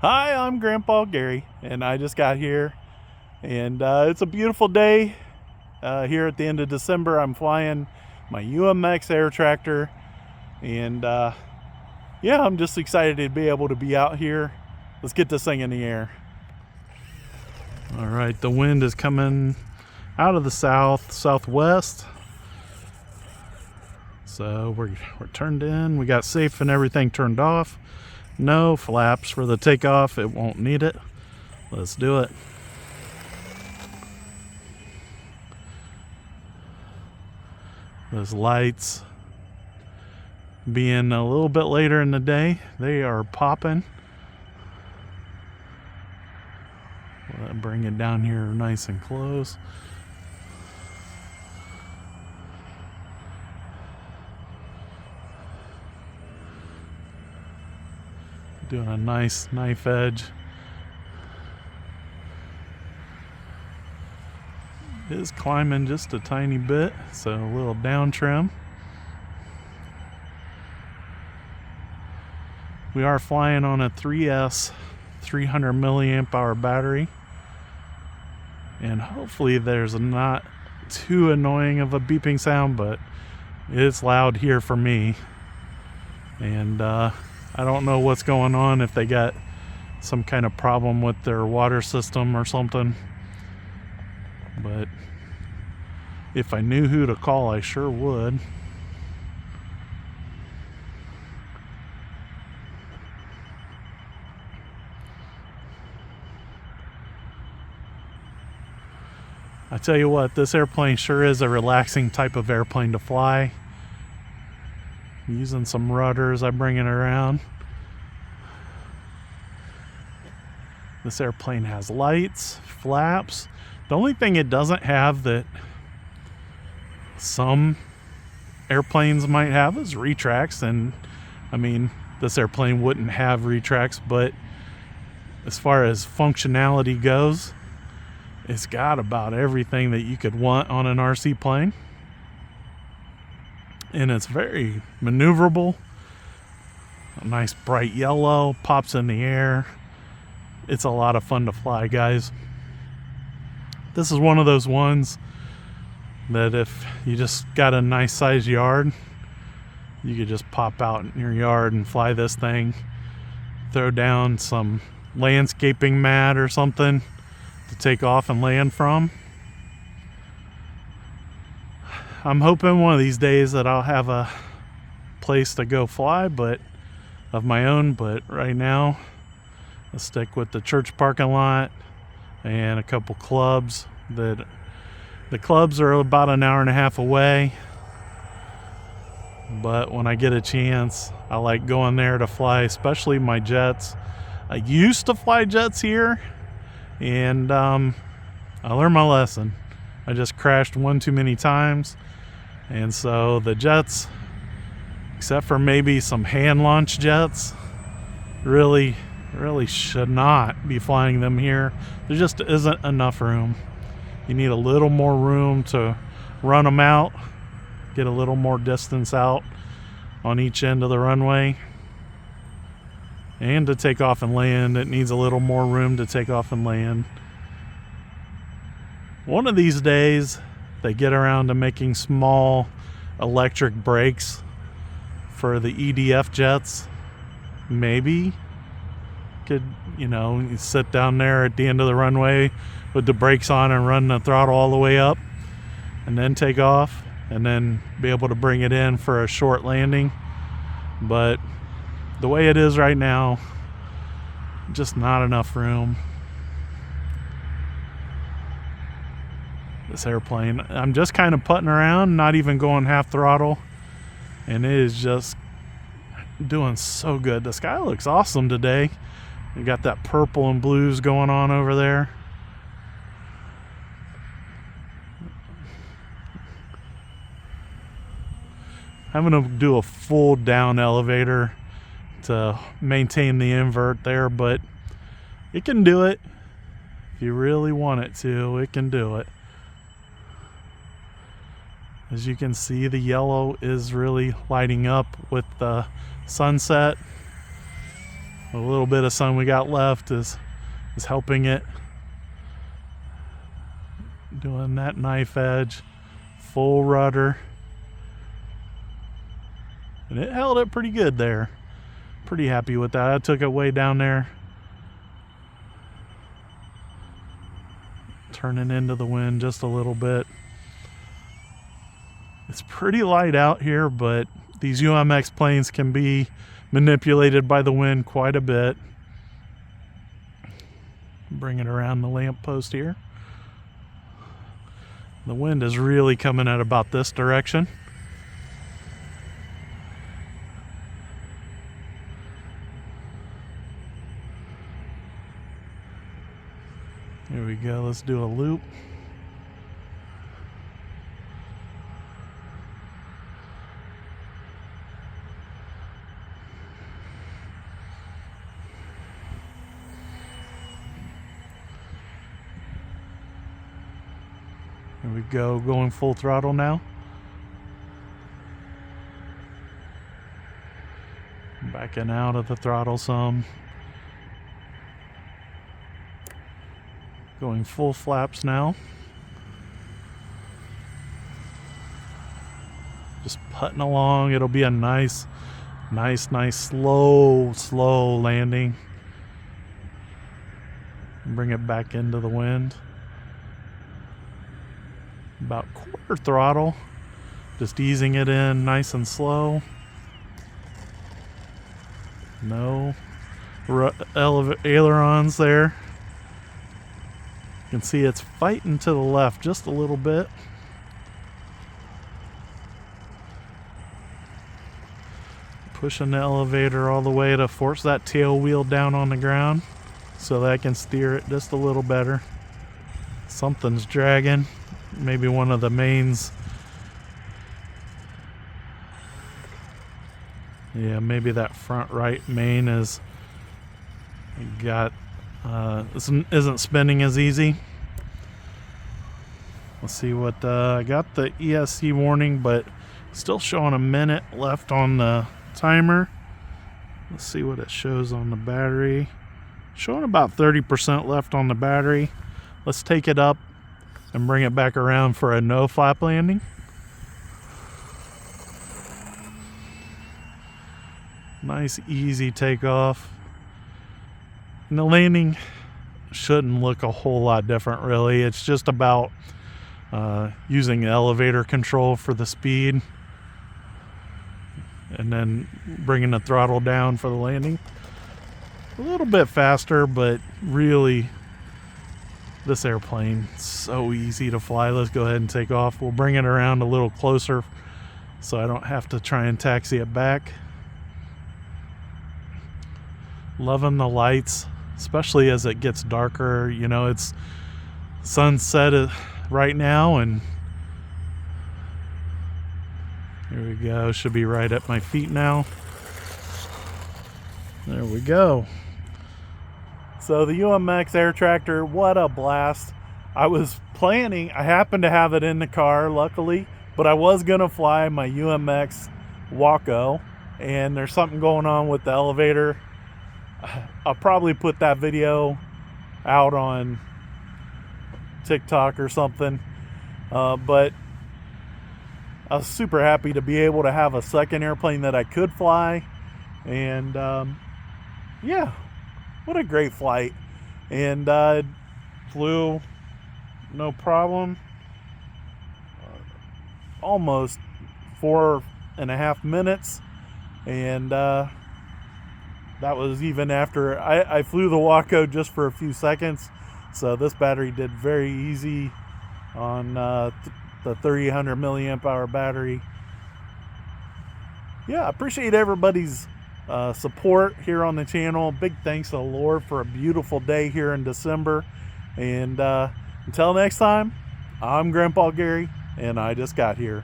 Hi, I'm Grandpa Gary, and I just got here, and it's a beautiful day here at the end of December. I'm flying my UMX Air Tractor, and yeah, I'm just excited to be able to be out here. Let's get this thing in the air. All right, the wind is coming out of the southwest, so we're turned in. We got safe and everything turned off. No flaps for the takeoff. It won't need it. Let's do it. Those lights, being a little bit later in the day, they are popping. Bring it down here nice and close. Doing a nice knife edge. It is climbing just a tiny bit, so a little down trim. We are flying on a 3S 300 milliamp hour battery, and hopefully there's not too annoying of a beeping sound, but it's loud here for me. And I don't know what's going on, if they got some kind of problem with their water system or something. But if I knew who to call, I sure would. I tell you what, this airplane sure is a relaxing type of airplane to fly. Using some rudders, I bring it around. This airplane has lights, flaps. The only thing it doesn't have that some airplanes might have is retracts. And I mean, this airplane wouldn't have retracts, but as far as functionality goes, it's got about everything that you could want on an RC plane. And it's very maneuverable. A nice bright yellow, pops in the air. It's a lot of fun to fly, guys. This is one of those ones that if you just got a nice sized yard, you could just pop out in your yard and fly this thing. Throw down some landscaping mat or something to take off and land from. I'm hoping one of these days that I'll have a place to go fly, but of my own. But right now, I'll stick with the church parking lot and a couple clubs. The clubs are about an hour and a half away, but when I get a chance, I like going there to fly, especially my jets. I used to fly jets here, and I learned my lesson. I just crashed one too many times. And so the jets, except for maybe some hand launch jets, really should not be flying them here. There just isn't enough room. You need a little more room to run them out, get a little more distance out on each end of the runway. And to take off and land, it needs a little more room to take off and land. One of these days, they get around to making small electric brakes for the EDF jets. Maybe could, you sit down there at the end of the runway with the brakes on and run the throttle all the way up and then take off and then be able to bring it in for a short landing. But the way it is right now, just not enough room. This airplane, I'm just kind of putting around, not even going half throttle, and it is just doing so good. The sky looks awesome today. You got that purple and blues going on over there. Having to do a full down elevator to maintain the invert there, but it can do it. If you really want it to, it can do it. As you can see, the yellow is really lighting up with the sunset. A little bit of sun we got left is helping it. Doing that knife edge, full rudder. And it held it pretty good there. Pretty happy with that. I took it way down there. Turning into the wind just a little bit. It's pretty light out here, but these UMX planes can be manipulated by the wind quite a bit. Bring it around the lamppost here. The wind is really coming at about this direction. Here we go, let's do a loop. Here we go, going full throttle now. Backing out of the throttle some. Going full flaps now. Just putting along. It'll be a nice, slow landing. Bring it back into the wind. About quarter throttle. Just easing it in nice and slow. No ailerons there. You can see it's fighting to the left just a little bit. Pushing the elevator all the way to force that tail wheel down on the ground so that I can steer it just a little better. Something's dragging. Maybe one of the mains. Yeah, maybe that front right main is isn't spinning as easy. Let's see what I got the ESC warning, but still showing a minute left on the timer. Let's see what it shows on the battery. Showing about 30% left on the battery. Let's take it up and bring it back around for a no flap landing. Nice easy takeoff. And the landing shouldn't look a whole lot different really. It's just about using elevator control for the speed and then bringing the throttle down for the landing. A little bit faster, but really this airplane so easy to fly. Let's go ahead and take off. We'll bring it around a little closer so I don't have to try and taxi it back. Loving the lights, especially as it gets darker. You know, it's sunset right now, and here we go. Should be right at my feet now. There we go. So the UMX Air Tractor, what a blast. I happened to have it in the car, luckily, but I was gonna fly my UMX Waco, and there's something going on with the elevator. I'll probably put that video out on TikTok or something, but I was super happy to be able to have a second airplane that I could fly, and yeah, what a great flight. And flew no problem, almost 4.5 minutes, and that was even after I flew the Waco just for a few seconds. So this battery did very easy on the 300 milliamp hour battery. Yeah, I appreciate everybody's support here on the channel. Big thanks to the Lord for a beautiful day here in December. And until next time, I'm Grandpa Gary, and I just got here.